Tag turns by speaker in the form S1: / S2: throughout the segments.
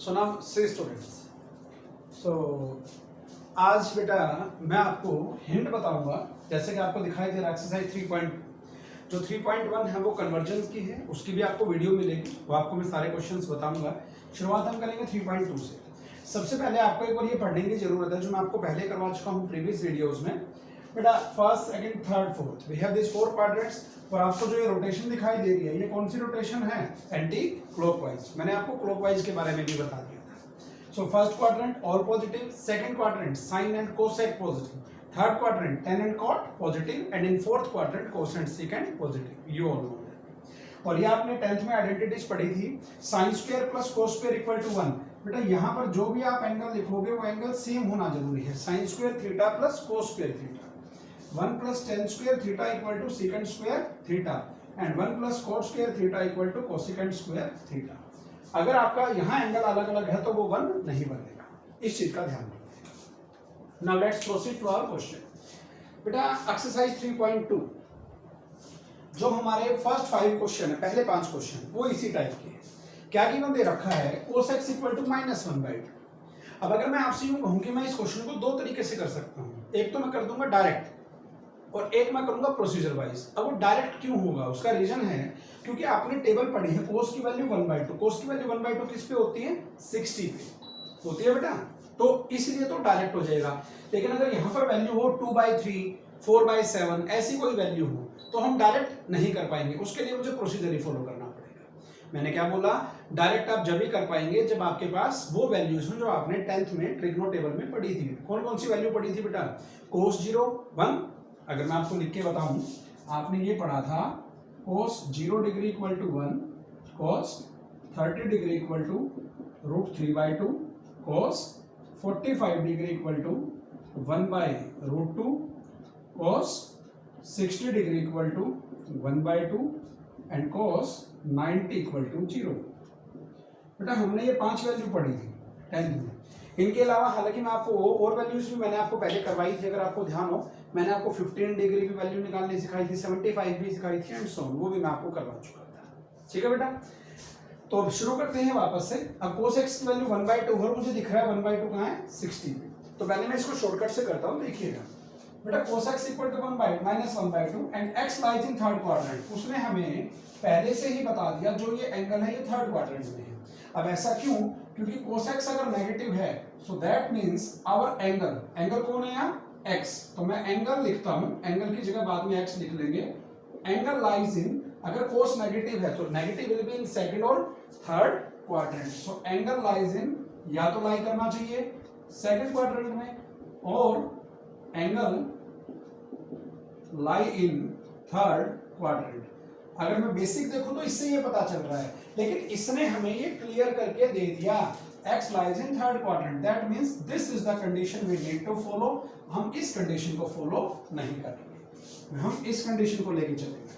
S1: So now see students, सो आज बेटा मैं आपको हिंट बताऊंगा। जैसे कि आपको दिखाई दे रहा है एक्सरसाइज 3.1 है वो कन्वर्जन की है, उसकी भी आपको वीडियो मिलेगी, वो आपको मैं सारे क्वेश्चंस बताऊंगा। शुरुआत हम करेंगे 3.2 से। सबसे पहले आपको एक बार ये पढ़ने की जरूरत है जो मैं आपको पहले करवा चुका हूँ प्रीवियस वीडियोस में। बेटा first, second, third, fourth, we have this 4 quadrants. और आपको जो ये रोटेशन दिखाई दे रही है, ये कौन सी रोटेशन है? Anti clockwise. मैंने आपको क्लॉकवाइज के बारे में भी बता दिया था। So first quadrant all positive, second quadrant sine and cosec positive, third quadrant tan and cot positive, and in fourth quadrant cos and second positive. You all know that. और ये आपने 10th में आइडेंटिटीज पढ़ी थी, sine square plus cos square equal to 1। बेटा यहाँ पर जो भी आप एंगल लिखोगे वो एंगल सेम होना जरूरी है। Sine square theta plus cos square theta, 1 plus tan square theta equal to second square theta, and 1 plus cos square theta equal to cosecant square theta. अगर आपका यहाँ एंगल अलग अलग है तो वो 1 नहीं बनेगा, इस चीज का ध्यान रखिए। Now let's proceed to our question. बेटा एक्सरसाइज 3.2 जो हमारे फर्स्ट 5 क्वेश्चन है, पहले 5 क्वेश्चन वो इसी टाइप के हैं। क्या गिवन दे रखा है? cos x equal to -1/2। अब अगर मैं आपसे यूं कहूं कि मैं इस क्वेश्चन को 2 तरीके से कर सकता हूं, एक तो मैं कर दूंगा डायरेक्ट और एक मैं करूंगा प्रोसीजर वाइज। अब वो डायरेक्ट क्यों होगा, उसका रीजन है क्योंकि आपने टेबल पढ़ी है cos की वैल्यू 1/2। cos की वैल्यू 1/2 किस पे होती है? 60 पे होती है बेटा, तो इसलिए तो डायरेक्ट हो जाएगा। लेकिन अगर यहाँ पर वैल्यू हो 2/3, 4/7 ऐसी कोई वैल्यू हो तो हम डायरेक्ट नहीं कर पाएंगे, उसके लिए मुझे प्रोसीजर ही फॉलो करना पड़ेगा। मैंने क्या बोला? डायरेक्ट आप जब ही कर पाएंगे जब आपके पास वो वैल्यूज हो जो आपने 10th में ट्रिग्नो टेबल में पढ़ी थी। कौन कौन सी वैल्यू पढ़ी थी बेटा? cos 0 1। अगर मैं आपको लिख के बताऊं, आपने ये पढ़ा था cos 0 degree equal to 1, cos 30 degree equal to √3/2, cos 45 degree equal to 1/√2, cos 60 degree equal to 1/2, and cos 90 equal to 0। बेटा हमने ये 5 वैल्यू पढ़ी थी 10th में। इनके अलावा हालांकि मैं आपको और वैल्यूज भी मैंने आपको पहले करवाई थी, अगर आपको ध्यान हो। मैंने आपको 15 डिग्री की वैल्यू निकालनी सिखाई थी, 75 भी सिखाई थी, एंड सो ऑन, वो भी मैं आपको करवा चुका था। ठीक है बेटा, तो अब शुरू करते हैं वापस से। अब cos x की वैल्यू 1/2 और मुझे दिख रहा है 1/2 कहाँ है? 60 में। तो पहले मैं इसको शॉर्टकट से करता हूँ, देखिएगा बेटा। cos x equal to -1/2 and x lies in third quadrant. उसने हमें पहले से ही बता दिया जो ये एंगल है ये थर्ड क्वाड्रेंट में है। अब ऐसा क्यों? क्योंकि cos x अगर नेगेटिव है so that means hour angle कौन है यहाँ? x। तो मैं एंगल लिखता हूं, एंगल की जगह बाद में x लिख लेंगे। एंगल लाइज इन, अगर cos नेगेटिव है तो negative will be in second और third quadrant. So angle lies in, या तो लाई करना चाहिए सेकंड क्वाड्रेंट में, और angle lie in third quadrant. अगर मैं बेसिक देखूं तो इससे ये पता चल रहा है, लेकिन इसने हमें ये क्लियर करके दे दिया x lies in third quadrant, that means this is the condition we need to follow। हम इस कंडीशन को फॉलो नहीं करेंगे, हम इस कंडीशन को लेके चलेंगे।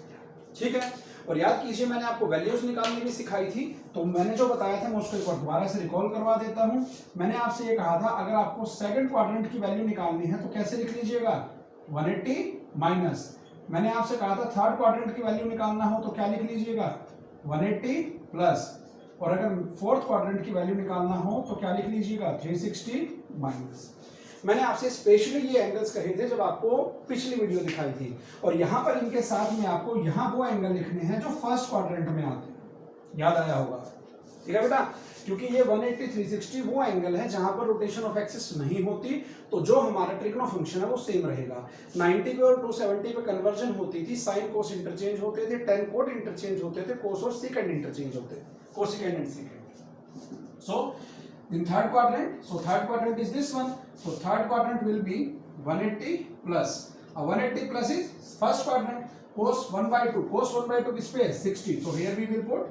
S1: ठीक है, और याद कीजिए मैंने आपको वैल्यूज निकालनी भी सिखाई थी, तो मैंने जो बताया था मैं उसको एक बार दोबारा से रिकॉल करवा देता हूं। मैंने आपसे ये कहा था अगर आपको सेकंड क्वाड्रेंट की वैल्यू निकालनी है तो कैसे लिख लीजिएगा? 180 माइनस। मैंने आपसे कहा था थर्ड क्वाड्रेंट की वैल्यू निकालना हो तो क्या लिख लीजिएगा? 180 प्लस। और अगर फोर्थ क्वाड्रेंट की वैल्यू निकालना हो तो क्या लिख लीजिएगा? 360 माइनस। मैंने आपसे स्पेशली ये एंगल्स कहे थे जब आपको पिछली वीडियो दिखाई थी, और यहां पर इनके साथ में आपको यहां वो एंगल लिखने हैं जो फर्स्ट क्वाड्रेंट में आते हैं। याद आया होगा? ठीक है बेटा, क्योंकि ये 180 360 वो एंगल है जहां पर रोटेशन ऑफ एक्सिस नहीं होती, तो जो हमारा ट्रिग्नो फंक्शन है वो सेम रहेगा। 90 पे और 270 पे कन्वर्जन होती थी, साइन कोस इंटरचेंज होते थे, टेन कोट इंटरचेंज होते थे, कोस और सेकंड इंटरचेंज होते थे, cosecant and second. So in third quadrant, so third quadrant is this one, so third quadrant will be 180 plus 180 plus is first quadrant, cos 1/2, cos 1/2 किस पे है? 60, so here we will put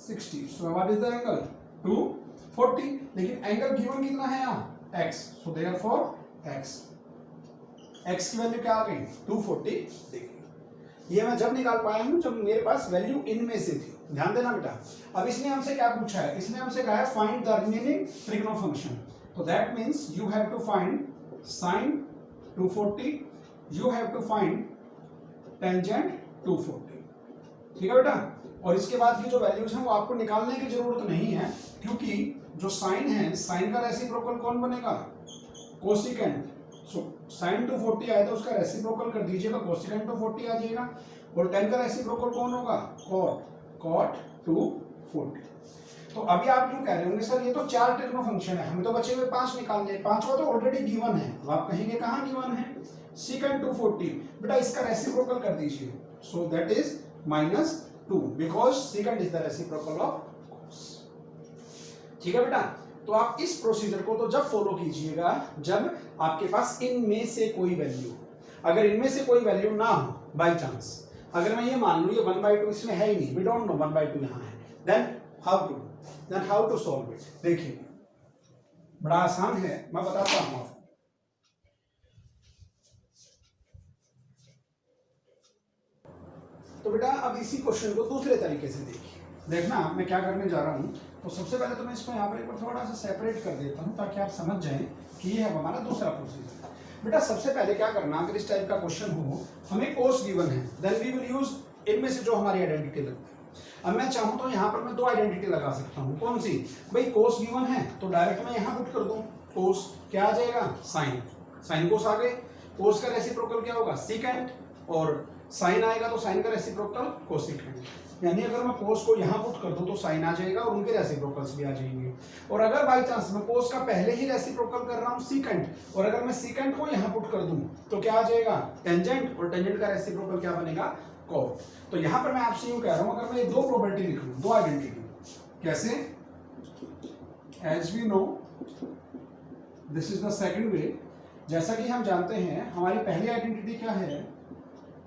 S1: 60, so what is the angle? 240। लेकिन angle given कितना है यहाँ? x, so therefore x की value क्या आ गई? 240। देखिए ये मैं जब निकाल पाया हूं जब मेरे पास वैल्यू इनमें से थी। ध्यान देना बेटा। अब इसने हमसे क्या पूछा है? इसने हमसे कहा है find the remaining trigno function, तो that means you have to find sin 240, you have to find tangent 240। ठीक है बेटा, और इसके बाद की जो वैल्यूज हैं वो आपको निकालने की जरूरत नहीं है, क्योंकि जो साइन है, साइन का रेसिप्रोकल कौन बनेगा? कोसिकेंट। सो साइन टू 40 आया तो उसका रेसिप्रोकल कर दीजिएगा, कोसिकेंट टू 40 आ जाएगा। और टेन का रेसिप्रोकल कौन होगा? Cot, cot to 40। तो अभी आप यूं कह रहे होंगे सर ये तो 4 टेक्नो फंक्शन है, हमें तो बचे हुए 5 निकालने हैं, 5वां तो ऑलरेडी गिवन है। तो आप कहेंगे कहाँ गिवन है? Second to 40। बेटा इसका रेसिप्रोकल कर दीजिए, so that is -2 because second is the reciprocal of cos। ठीक है बेटा, तो आप इस प्रोसीजर को तो जब फॉलो कीजिएगा जब आपके पास इनमें से कोई वैल्यू, अगर इनमें से कोई वैल्यू ना हो, बाय चांस अगर मैं ये मान लूं ये 1/2 इसमें है ही नहीं, वी डोंट नो 1/2 यहां है, then how to solve it. देखिए बड़ा आसान है, मैं बताता हूं आपको। तो बेटा अब इसी क्वेश्चन को दूसरे तरीके से देखिए, देखना मैं क्या करने जा रहा हूं। तो सबसे पहले तो मैं इसको यहाँ पर एक बार थोड़ा सा सेपरेट कर देता हूं ताकि आप समझ जाएं कि ये है हमारा दूसरा प्रोसीजर। बेटा सबसे पहले क्या करना, अगर इस टाइप का क्वेश्चन हो, हमें कोस गिवन है, देन वी विल यूज इनमें से जो हमारी आइडेंटिटी लगती है। अब मैं चाहूं तो यहाँ पर मैं 2 आइडेंटिटी लगा सकता हूँ। कौन सी? भाई कोस गिवन है तो डायरेक्ट मैं यहाँ पुट कर दूं, कोस क्या आ जाएगा? साइन, साइन कोस आ गए। कोस का रेसिप्रोकल क्या होगा? सीकेंट, और साइन आएगा तो साइन का रेसिप्रोकल कोसिकेंट। यानी अगर मैं कोस को यहाँ पुट कर दूं तो साइन आ जाएगा और उनके रेसिप्रोकल्स भी आ जाएंगे। और अगर बाई चांस मैं कोस का पहले ही रेसिप्रोकल कर रहा हूँ सीकेंट, और अगर मैं सीकेंट को यहाँ पुट कर दूं तो क्या आ जाएगा? टेंजेंट, और टेंजेंट का रेसिप्रोकल क्या बनेगा? कॉट। तो यहाँ पर मैं आपसे यूं कह रहा हूँ, अगर मैं ये 2 प्रॉपर्टी लिख लूं, 2 आइडेंटिटी, कैसे? As we know this is the second way. जैसा कि हम जानते हैं हमारी पहली आइडेंटिटी क्या है?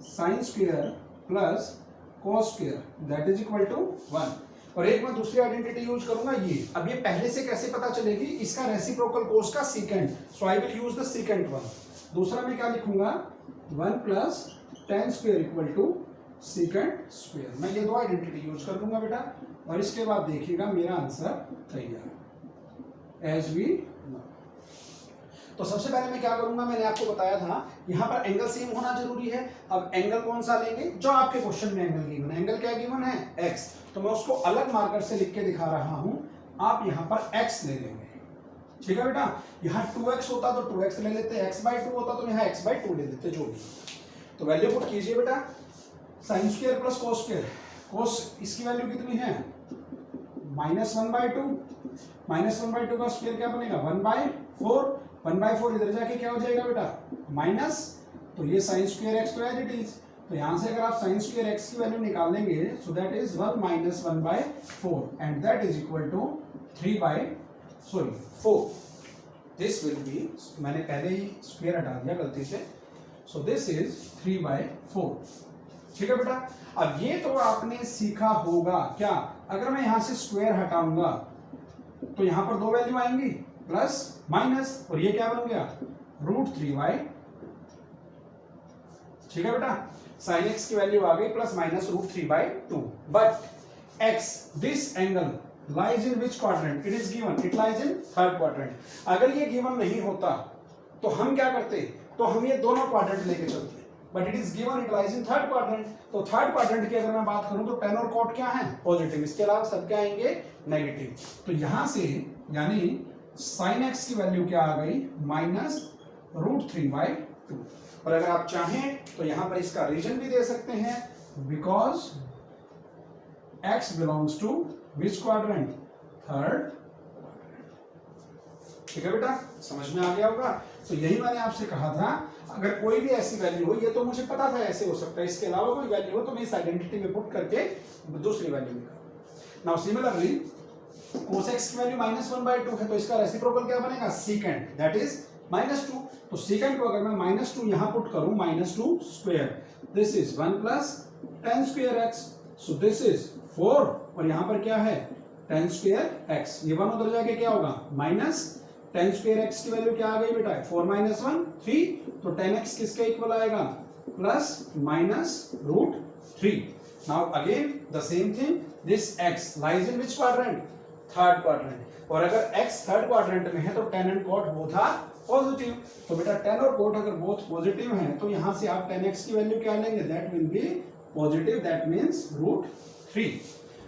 S1: Sine square plus cos square that is equal to 1। और एक मैं दूसरी आइडेंटिटी यूज करूंगा ये। अब ये पहले से कैसे पता चलेगी? इसका रेसिप्रोकल कोस का secant, so I will use the secant one. दूसरा मैं क्या लिखूंगा? 1 plus tan square equal to secant square. मैं ये 2 आइडेंटिटी यूज कर लूंगा बेटा, और इसके बाद देखिएगा मेरा आंसर तैयार एज वी नो। तो सबसे पहले मैं क्या करूंगा, मैंने आपको बताया था यहाँ पर एंगल सेम होना जरूरी है। अब एंगल कौन सा लेंगे? जो आपके क्वेश्चन में एंगल गिवन है। एंगल क्या गिवन है? x। तो मैं उसको अलग मार्कर से लिख के दिखा रहा हूं, आप यहाँ पर x ले लेंगे। ठीक है बेटा, यहाँ 2x होता तो 2x ले लेते, x/2 होता तो यहाँ x/2 ले लेते, जो भी। तो वैल्यू पुट कीजिए बेटा, sine square plus cos square. Cos इसकी वैल्यू कितनी है? -1/2। -1/2 का स्क्वायर क्या बनेगा? 1/4। 1/4 इधर जाके क्या हो जाएगा बेटा? माइनस, तो ये साइन स्क्वायर एक्स तो एज इट इज। तो यहां से अगर आप साइन स्क्वायर एक्स की वैल्यू निकाल लेंगे, so that is 1 - 1/4 and that is equal to 4। This will be, मैंने पहले ही स्क्वायर हटा दिया गलती से, सो दिस इज 3/4। ठीक है बेटा, अब ये तो आपने सीखा होगा क्या? अगर मैं यहां से स्क्वायर हटाऊंगा तो यहां पर 2 वैल्यू आएंगी, प्लस माइनस, और ये क्या बन गया? √3/2। ठीक है बेटा, साइन एक्स की वैल्यू आ गई plus minus √3/2। But x, this angle lies in which quadrant? It is given, it lies in third quadrant. अगर ये गिवन नहीं होता तो हम क्या करते? तो हम ये दोनों क्वाड्रेंट लेके चलते, but it is given it lies in third quadrant. तो थर्ड क्वाड्रेंट की अगर मैं बात करूं तो टेन और कॉट क्या है? पॉजिटिव। इसके अलावा सब क्या आएंगे? नेगेटिव। तो यहां से यानी साइन एक्स की वैल्यू क्या आ गई? -√3/2। और अगर आप चाहें तो यहां पर इसका रीजन भी दे सकते हैं, because x belongs to which quadrant? Third. ठीक है बेटा, समझ में आ गया होगा। तो यही मैंने आपसे कहा था, अगर कोई भी ऐसी वैल्यू हो, ये तो मुझे पता था ऐसे हो सकता है, इसके अलावा कोई वैल्यू हो तो मैं इस आइडेंटिटी में पुट करके दूसरी वैल्यू निकालूंगा। नाउ सिमिलरली cos x की वैल्यू -1/2 है, तो इसका रेसिप्रोकल क्या बनेगा? Secant, that is -2। तो सीकेंट को अगर मैं -2 यहां पुट करूं, -2 square, this is 1 plus tan square x, so this is 4, और यहां पर क्या है? Ten square x. ये 1 उधर जाके क्या होगा? माइनस टेन स्क्वायर एक्स की वैल्यू क्या आ गई बेटा? 4 - 1 3। तो 10x किसके इक्वल आएगा? Plus minus √3। Now again the same thing, this x lies in which quadrant? Third quadrant. और अगर x थर्ड क्वाड्रेंट में है तो tan and cot both are positive. तो बेटा टेन और कॉट अगर बोथ पॉजिटिव हैं तो यहां से आप 10x की वैल्यू क्या लेंगे? That will be positive, that means √3। 3,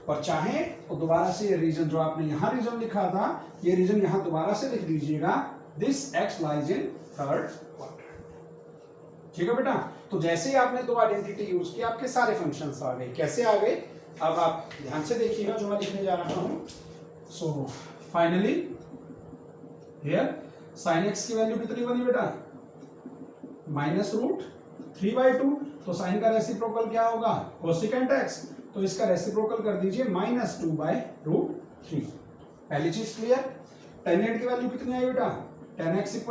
S1: और चाहे तो दोबारा से ये रीजन जो आपने यहाँ रीजन लिखा था, ये रीजन यहाँ दोबारा से लिख दीजिएगा, this x lies in third quadrant. ठीक है बेटा, तो जैसे ही आपने दो आइडेंटिटी यूज की आपके सारे फंक्शंस आ गए। कैसे आ गए, अब आप ध्यान से देखिएगा जो मैं लिखने जा रहा हूं। So finally here sin x की वैल्यू कितनी बनी बेटा, -√3/2, तो साइन का रेसिप्रोकल क्या होगा, कोसेकेंट x, तो इसका रेसिप्रोकल कर दीजिए -2/√3। पहली चीज क्लियर। tan की वैल्यू कितनी आई बेटा, tan x =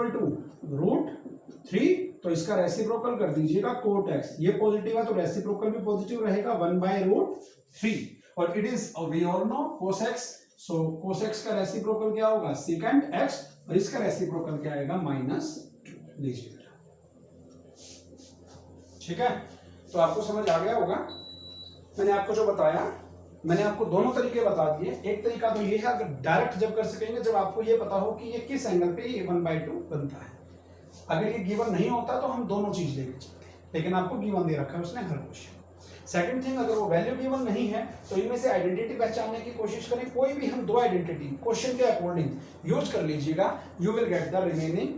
S1: √3, तो इसका रेसिप्रोकल कर दीजिएगा cot x, ये पॉजिटिव है तो रेसिप्रोकल भी पॉजिटिव रहेगा 1/√3, और it is we all know cos x, सो cos x का रेसिप्रोकल क्या होगा, secant x, और इसका रेसिप्रोकल क्या आएगा, -2 लीजिए। ठीक है, तो आपको समझ आ गया होगा। मैंने आपको जो बताया, मैंने आपको दोनों तरीके बता दिए। एक तरीका तो ये है, अगर डायरेक्ट जब कर सकेंगे जब आपको ये पता हो कि ये किस एंगल पे ये 1/2 बनता है। अगर ये गिवन नहीं होता तो हम दोनों चीज लेके चलते, लेकिन आपको गिवन दे रखा है उसने हर क्वेश्चन। सेकंड थिंग, अगर वो वैल्यू गिवन नहीं है तो इनमें से आइडेंटिटी पहचानने की कोशिश करें। कोई भी हम दो आइडेंटिटी क्वेश्चन के अकॉर्डिंग यूज कर लीजिएगा, you will get the remaining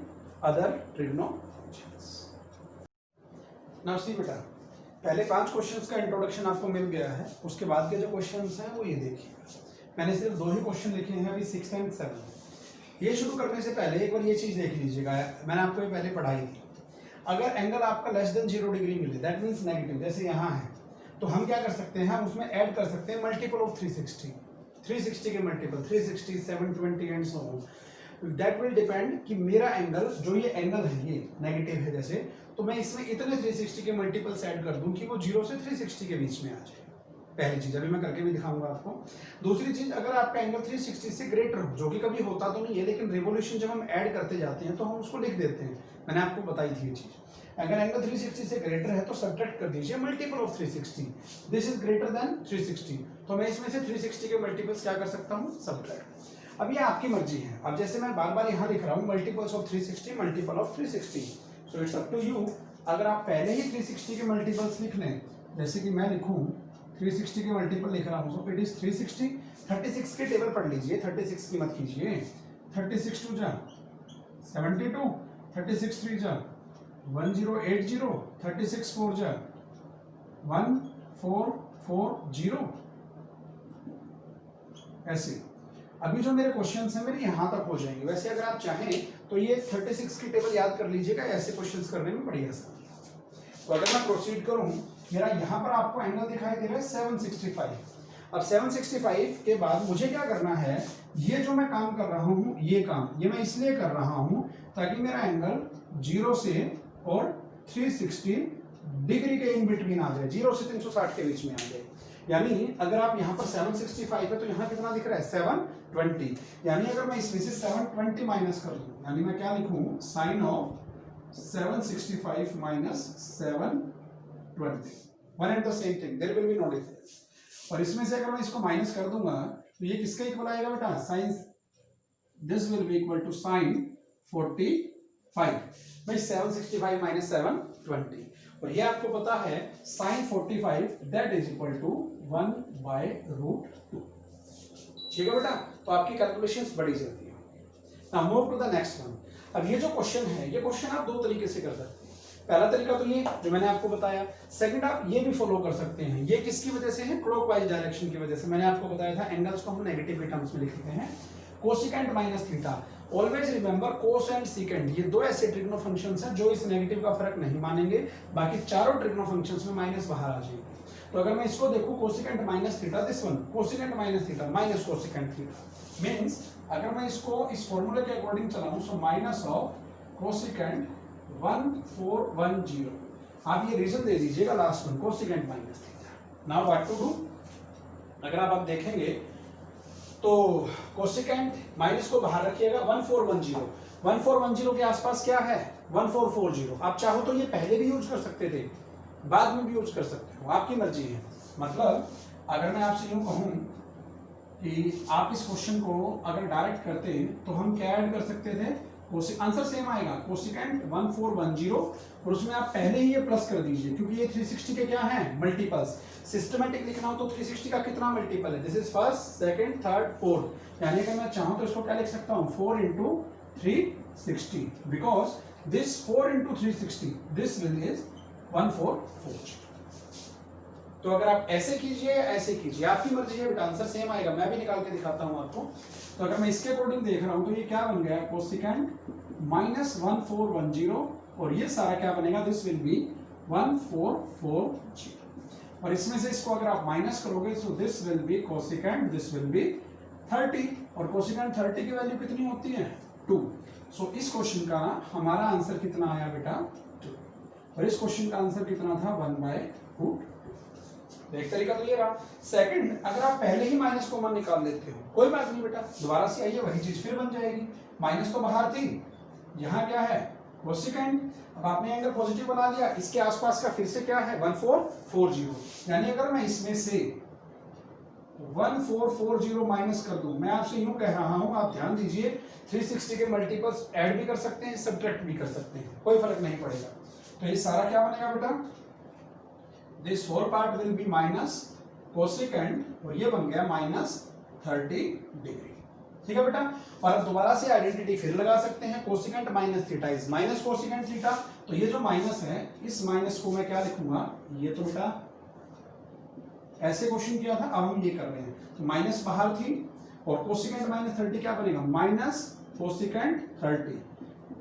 S1: other trigonometries. Now see बेटा, पहले 5 क्वेश्चंस का इंट्रोडक्शन आपको मिल गया है, उसके बाद के जो क्वेश्चंस हैं वो ये देखिए। मैंने सिर्फ 2 ही क्वेश्चन लिखे हैं अभी, 6 एंड 7। ये शुरू करने से पहले एक बार ये चीज देख लीजिएगा, मैंने आपको ये पहले पढ़ाई थी। अगर एंगल आपका लेस देन 0 डिग्री मिले, दैट मीन्स नेगेटिव, जैसे यहाँ है, तो हम क्या कर सकते हैं, हम उसमें ऐड कर सकते हैं मल्टीपल ऑफ 360 के multiple, 360, 720 and so on. That will depend कि मेरा एंगल, जो ये एंगल है ये नेगेटिव है जैसे, तो मैं इसमें इतने 360 के मल्टीपल्स ऐड कर दूं कि वो 0 से 360 के बीच में आ जाए। पहली चीज, अभी मैं करके भी दिखाऊंगा आपको। दूसरी चीज, अगर आपका एंगल 360 से ग्रेटर हो, जो कि कभी होता तो नहीं है, लेकिन रिवोल्यूशन जब हम ऐड करते जाते हैं तो हम उसको लिख देते हैं। मैंने आपको बताई थी ये चीज। अगर एंगल 360 से ग्रेटर है तो सब्ट्रैक्ट कर दीजिए multiple of 360, this is greater than 360, तो मैं इसमें से 360 के मल्टीपल्स क्या कर सकता हूँ, सब्ट्रैक्ट। अब ये आपकी मर्जी है। अब जैसे मैं बार बार यहाँ लिख रहा हूँ multiples of 360, multiple of 360, so it's up to you. अगर आप पहले ही 360 के मल्टीपल्स लिख लें, जैसे कि मैं लिखूं 360 के मल्टीपल लिख रहा हूं, सो इट इज 360। 36 के टेबल पढ़ लीजिए, 36 की मत कीजिए। 36 2 जा 72, 36 3 जा 1080, 36 4 जा 1440, ऐसे। अभी जो मेरे क्वेश्चंस हैं मेरे यहाँ तक हो जाएंगे। वैसे अगर आप चाहें तो ये 36 की टेबल याद कर लीजिएगा, ऐसे क्वेश्चंस करने में बड़ी आसानी है। तो अगर मैं प्रोसीड करूं, मेरा यहाँ पर आपको एंगल दिखाई दे रहा है 765। अब 765 के बाद मुझे क्या करना है, ये जो मैं काम कर रहा हूँ, ये काम ये मैं इसलिए कर रहा हूँ ताकि मेरा एंगल 0 से और 360 डिग्री के इन बिटवीन आ जाए, 0 से 360 के बीच में आ जाए। यानी अगर आप यहाँ पर 765 है तो यहाँ कितना दिख रहा है, 720। यानी अगर मैं इसमें से 720 माइनस कर दूं, यानी मैं क्या लिखूं, sine of 765 minus 720, one and the same thing, there will be no difference. और इसमें से अगर मैं इसको माइनस कर दूंगा तो ये किसका इक्वल आएगा बेटा, sine, this will be equal to sine 45, भाई 765 माइनस 720। और ये आपको पता है sine 45 that is equal to 1/√2। ठीक है बेटा, तो आपकी कैलकुलेशंस बड़ी जल्दी होंगी। Now move to the next one. अब ये जो क्वेश्चन है, ये क्वेश्चन आप 2 तरीके से कर सकते हैं। पहला तरीका तो ये जो मैंने आपको बताया, सेकंड आप ये भी फॉलो कर सकते हैं। ये किसकी वजह से है, क्लॉकवाइज डायरेक्शन की वजह से। मैंने आपको बताया था एंगल्स को हम नेगेटिव के टर्म्स में लिखते हैं, cosecant minus theta. Always remember cos and secant, ये 2 ऐसे ट्रिग्नो फंक्शंस हैं जो इस नेगेटिव का फर्क नहीं मानेंगे, बाकी चारों ट्रिग्नो फंक्शंस में माइनस बाहर आ जाएंगे। तो अगर मैं इसको देखूं, cosecant minus theta, this one cosecant minus theta minus cosecant theta, means अगर मैं इसको इस फॉर्मूले के अकॉर्डिंग चलाऊं, सो माइनस ऑफ कोसेकेंट 1410। आप ये रीजन दे दीजिएगा last one, cosecant minus theta. Now what to do, अगर आप देखेंगे तो कोसेकेंट माइनस को बाहर रखिएगा, 1410 के आसपास क्या है, 1440। आप चाहो तो ये पहले भी यूज कर सकते थे, बाद में भी यूज कर सकते हो, आपकी मर्जी है। मतलब अगर मैं आपसे यूं कहूं कि आप इस क्वेश्चन को अगर डायरेक्ट करते तो हम क्या ऐड कर सकते थे, आंसर सेम आएगा कोसिकेंट 1410 और उसमें आप पहले ही ये प्लस कर दीजिए क्योंकि ये 360 के क्या है मल्टीपल्स। सिस्टमेटिक लिखना हो तो 360 का कितना मल्टीपल है, this is first second third fourth, यानी अगर मैं चाहूं तो इसको क्या लिख सकता हूं 4 into 360 because this 4 into 360 this will is 1440। तो अगर आप ऐसे कीजिए ऐसे कीजिए आपकी मर्जी है, बेटा आंसर सेम आएगा। मैं भी निकाल के दिखाता हूं आपको। तो अगर मैं इसके अकॉर्डिंग देख रहा हूं तो ये क्या बन गया कोसिकेंट -1410 और ये सारा क्या बनेगा दिस विल बी 1440 और इसमें से इसको अगर आप माइनस करोगे तो this will B cosecant this will B 30 और कोसिकेंट 30 की वैल्यू कितनी होती है 2। सो इस क्वेश्चन का हमारा आंसर कितना आया बेटा 2 और इस क्वेश्चन का आंसर कितना था 1/√2। एक तरीका तो ये रहा। सेकंड, अगर आप पहले ही माइनस कॉमन निकाल लेते हो कोई बात नहीं बेटा, दोबारा से आइए वही चीज फिर बन जाएगी। माइनस तो बाहर थी, यहाँ क्या है कोसिकेंट, अब आपने एंगल पॉजिटिव बना दिया, इसके आसपास का फिर से क्या है 1440, यानी अगर मैं इसमें से 1440 माइनस कर दूं, मैं आपसे यूं कह रहा हूं आप ध्यान दीजिए 360 के मल्टीपल्स ऐड भी कर सकते हैं सब्ट्रैक्ट भी कर सकते हैं, कोई फर्क नहीं पड़ेगा। तो ये सारा क्या बनेगा बेटा this whole part will be minus cosecant और ये बन गया -30 डिग्री। ठीक है बेटा, और अब दोबारा से आइडेंटिटी फिर लगा सकते हैं cosecant minus theta is minus cosecant theta. तो ये जो माइनस है इस माइनस को मैं क्या लिखूंगा, ये तो बेटा ऐसे क्वेश्चन किया था, अब हम ये कर रहे हैं तो माइनस बाहर थी और कोसिकेंट -30 क्या बनेगा माइनस कोसिकेंट 30,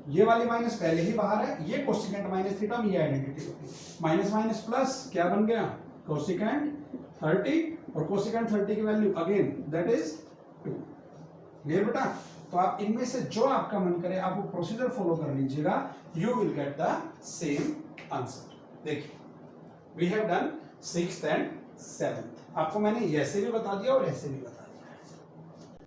S1: ये वाली माइनस पहले ही बाहर है, ये कोसिकेंट माइनस थीटा में ये आइडेंटिटी होती है, माइनस माइनस प्लस क्या बन गया कोसिकेंट 30 और कोसिकेंट 30 की value again that is 2। Clear बेटा, तो आप इनमें से जो आपका मन करे आप वो प्रोसीजर फॉलो कर लीजिएगा, you will get the same answer. देखिए we have done 6th and 7th, आपको मैंने ऐसे भी बता दिया और ऐसे भी बता दिया।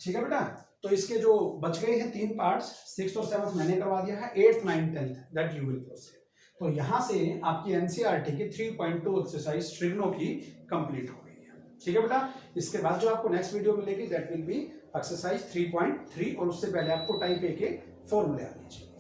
S1: ठीक है बेटा, तो इसके जो बच गए हैं 3 पार्ट्स 6th और 7th मैंने करवा दिया है, 8th 9th 10th that you will proceed. तो यहां से आपकी एनसीईआरटी की 3.2 एक्सरसाइज ट्रिग्नो की कंप्लीट हो गई है। ठीक है बेटा, इसके बाद जो आपको नेक्स्ट वीडियो मिलेगी दैट विल बी एक्सरसाइज 3.3 और उससे पहले आपको टाइप ए के फॉर्मूले आने चाहिए।